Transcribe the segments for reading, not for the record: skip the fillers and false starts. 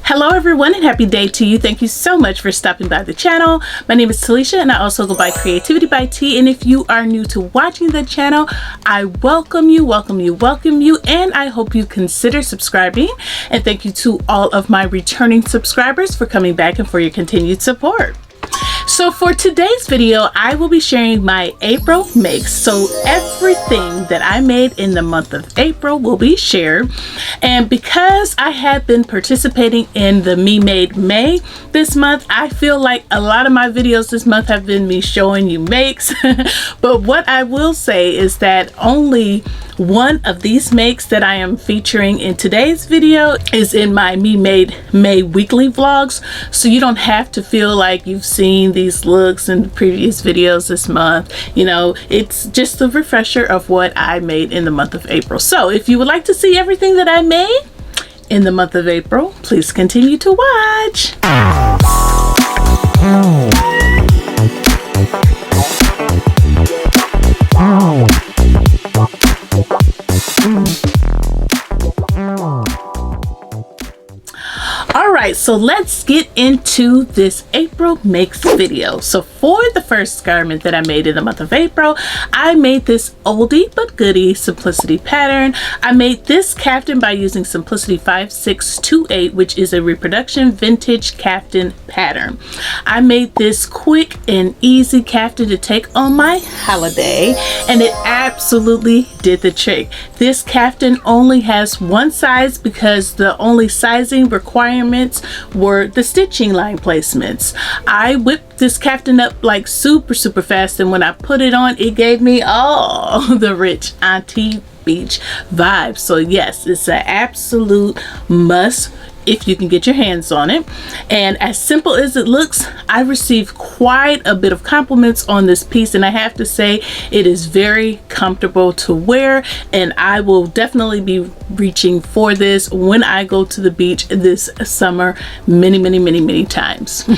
Hello everyone and happy day to you. Thank you so much for stopping by the channel. My name is Talisha and I also go by CreativiTeeByT, and if you are new to watching the channel, I welcome you and I hope you consider subscribing, and thank you to all of my returning subscribers for coming back and for your continued support. So for today's video, I will be sharing my April makes. So everything that I made in the month of April will be shared. And because I have been participating in the Me Made May this month, I feel like a lot of my videos this month have been me showing you makes. But what I will say is that only one of these makes that I am featuring in today's video is in my Me Made May weekly vlogs. So you don't have to feel like you've seen these looks in the previous videos this month. You know, it's just a refresher of what I made in the month of April. So if you would like to see everything that I made in the month of April, please continue to watch. Alright, so let's get into this April makes video. So for the first garment that I made in the month of April, I made this oldie but goodie simplicity pattern. I made this kaftan by using Simplicity 5628, which is a reproduction vintage kaftan pattern. I made this quick and easy kaftan to take on my holiday, and it absolutely did the trick. This kaftan only has one size because the only sizing requirements were the stitching line placements. I whipped this kaftan up like super fast, and when I put it on, it gave me all the rich auntie beach vibe. So yes, it's an absolute must if you can get your hands on it. And as simple as it looks, I received quite a bit of compliments on this piece, and I have to say it is very comfortable to wear, and I will definitely be reaching for this when I go to the beach this summer many times.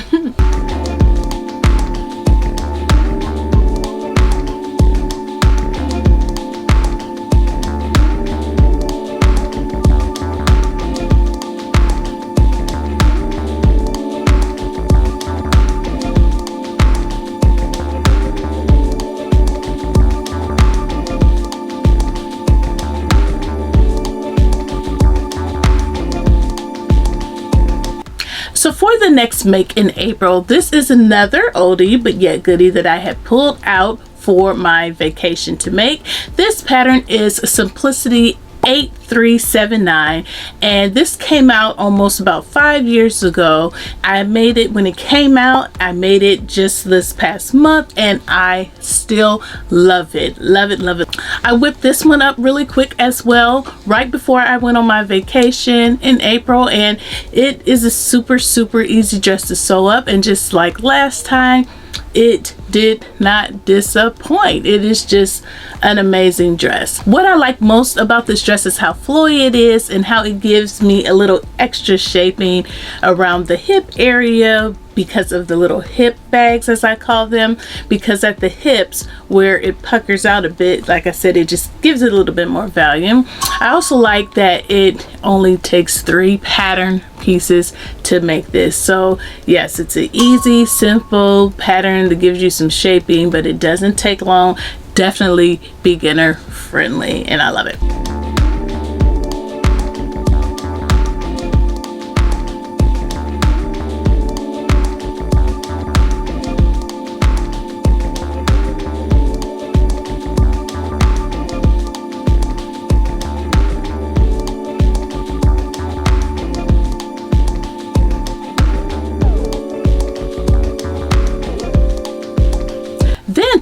So for the next make in April, this is another oldie but yet goodie that I had pulled out for my vacation to make. This pattern is Simplicity 8379, and this came out almost about 5 years ago. I made it when it came out. I made it just this past month, and I still love it. Love it. I whipped this one up really quick as well right before I went on my vacation in April, and it is a super easy dress to sew up, and just like last time, it did not disappoint. It is just an amazing dress. What I like most about this dress is how flowy it is and how it gives me a little extra shaping around the hip area because of the little hip bags, as I call them, because at the hips where it puckers out a bit, like I said, it just gives it a little bit more volume. I also like that it only takes 3 pattern pieces to make this. So yes, it's an easy, simple pattern that gives you some shaping, but it doesn't take long. Definitely beginner friendly, and I love it.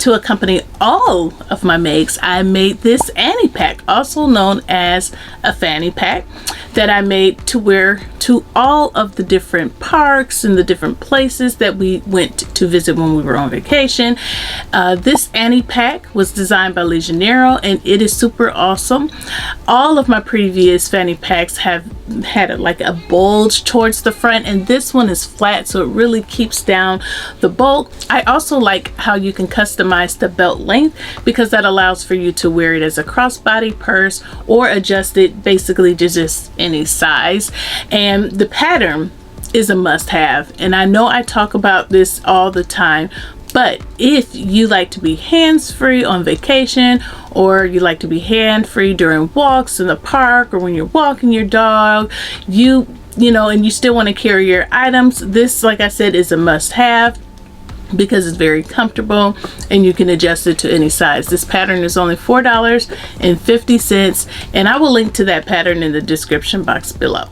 To accompany all of my makes, I made this Annie pack, also known as a fanny pack, that I made to wear to all of the different parks and the different places that we went to visit when we were on vacation. This Annie pack was designed by Legionnaire, and it is super awesome. All of my previous fanny packs have had like a bulge towards the front, and this one is flat, so it really keeps down the bulk. I also like how you can customize the belt length, because that allows for you to wear it as a crossbody purse or adjust it basically to just any size. And And the pattern is a must-have, and I know I talk about this all the time, but if you like to be hands-free on vacation, or you like to be hand-free during walks in the park, or when you're walking your dog, you know, and you still want to carry your items, this, like I said, is a must-have because it's very comfortable and you can adjust it to any size. This pattern is only $4.50, and I will link to that pattern in the description box below.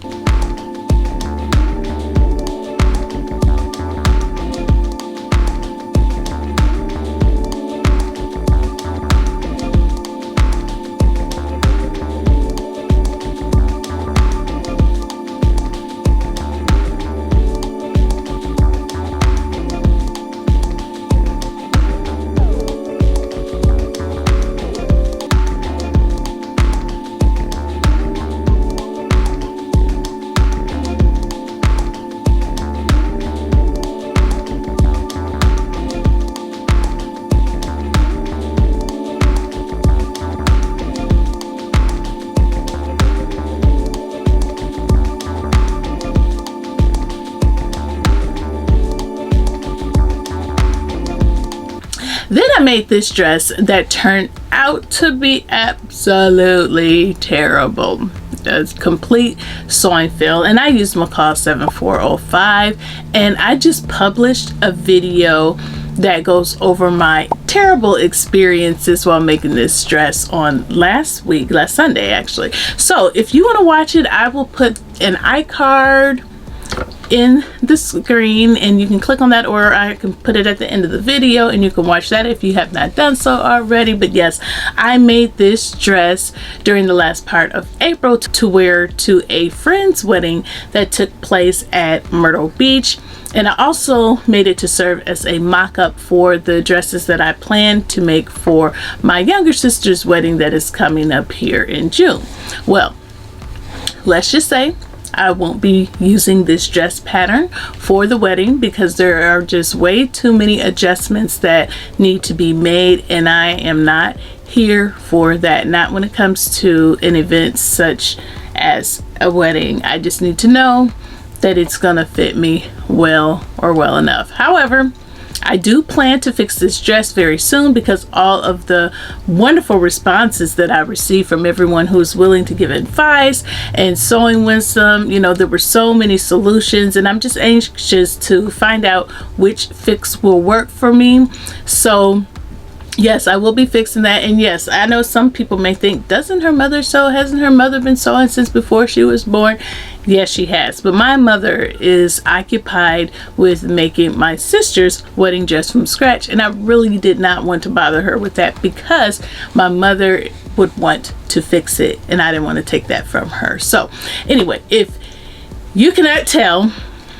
Then I made this dress that turned out to be absolutely terrible. It's complete sewing fail, and I used McCall 7405, and I just published a video that goes over my terrible experiences while making this dress on last Sunday actually. So if you want to watch it, I will put an iCard in the screen and you can click on that, or I can put it at the end of the video and you can watch that if you have not done so already. But yes, I made this dress during the last part of April to wear to a friend's wedding that took place at Myrtle Beach, and I also made it to serve as a mock-up for the dresses that I plan to make for my younger sister's wedding that is coming up here in June. Well, let's just say I won't be using this dress pattern for the wedding because there are just way too many adjustments that need to be made, and I am not here for that. Not when it comes to an event such as a wedding. I just need to know that it's gonna fit me well, or well enough. However, I do plan to fix this dress very soon because all of the wonderful responses that I received from everyone who's willing to give advice and sewing wisdom, you know, there were so many solutions, and I'm just anxious to find out which fix will work for me. So yes, I will be fixing that. And yes, I know some people may think, doesn't her mother sew? Hasn't her mother been sewing since before she was born? Yes, she has. But my mother is occupied with making my sister's wedding dress from scratch, and I really did not want to bother her with that because my mother would want to fix it and I didn't want to take that from her. So anyway, if you cannot tell,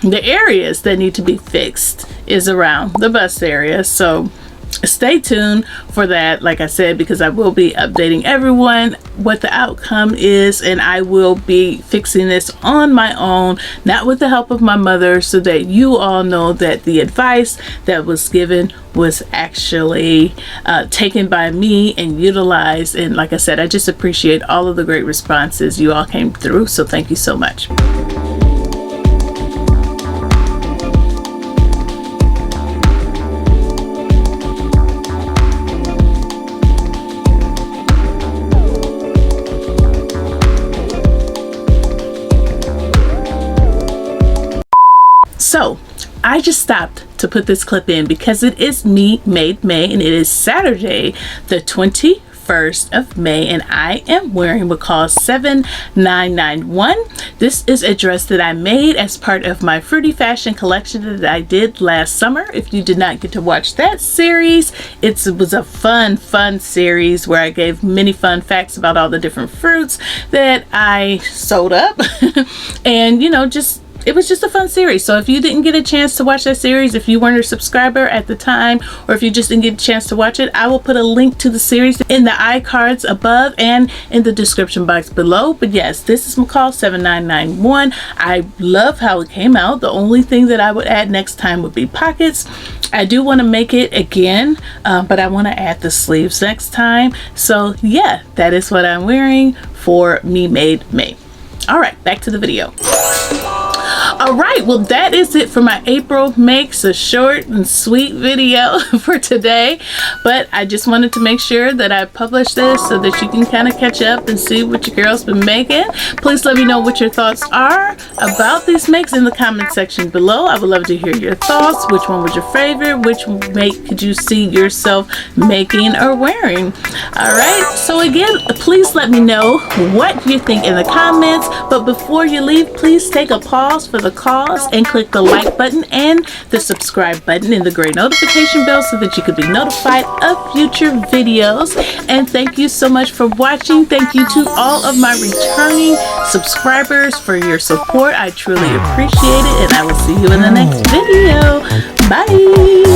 the areas that need to be fixed is around the bust area. So stay tuned for that, like I said, because I will be updating everyone what the outcome is, and I will be fixing this on my own, not with the help of my mother, so that you all know that the advice that was given was actually taken by me and utilized. And like I said, I just appreciate all of the great responses you all came through, so thank you so much. So I just stopped to put this clip in because it is Me Made May, and it is Saturday the 21st of May, and I am wearing McCall 7991. This is a dress that I made as part of my Fruity Fashion collection that I did last summer. If you did not get to watch that series, it was a fun series where I gave many fun facts about all the different fruits that I sewed up and, you know, it was just a fun series. So if you didn't get a chance to watch that series, if you weren't a subscriber at the time, or if you just didn't get a chance to watch it, I will put a link to the series in the iCards above and in the description box below. But yes, this is McCall 7991. I love how it came out. The only thing that I would add next time would be pockets. I do want to make it again, but I want to add the sleeves next time. So yeah, that is what I'm wearing for Me Made May. All right, back to the video. All right, well, that is it for my April makes, a short and sweet video for today. But I just wanted to make sure that I published this so that you can kind of catch up and see what your girl's been making. Please let me know what your thoughts are about these makes in the comment section below. I would love to hear your thoughts. Which one was your favorite? Which make could you see yourself making or wearing? All right, so again, please let me know what you think in the comments. But before you leave, please take a pause for the cause and click the like button and the subscribe button and the gray notification bell so that you could be notified of future videos. And thank you so much for watching. Thank you to all of my returning subscribers for your support. I truly appreciate it, and I will see you in the next video. Bye.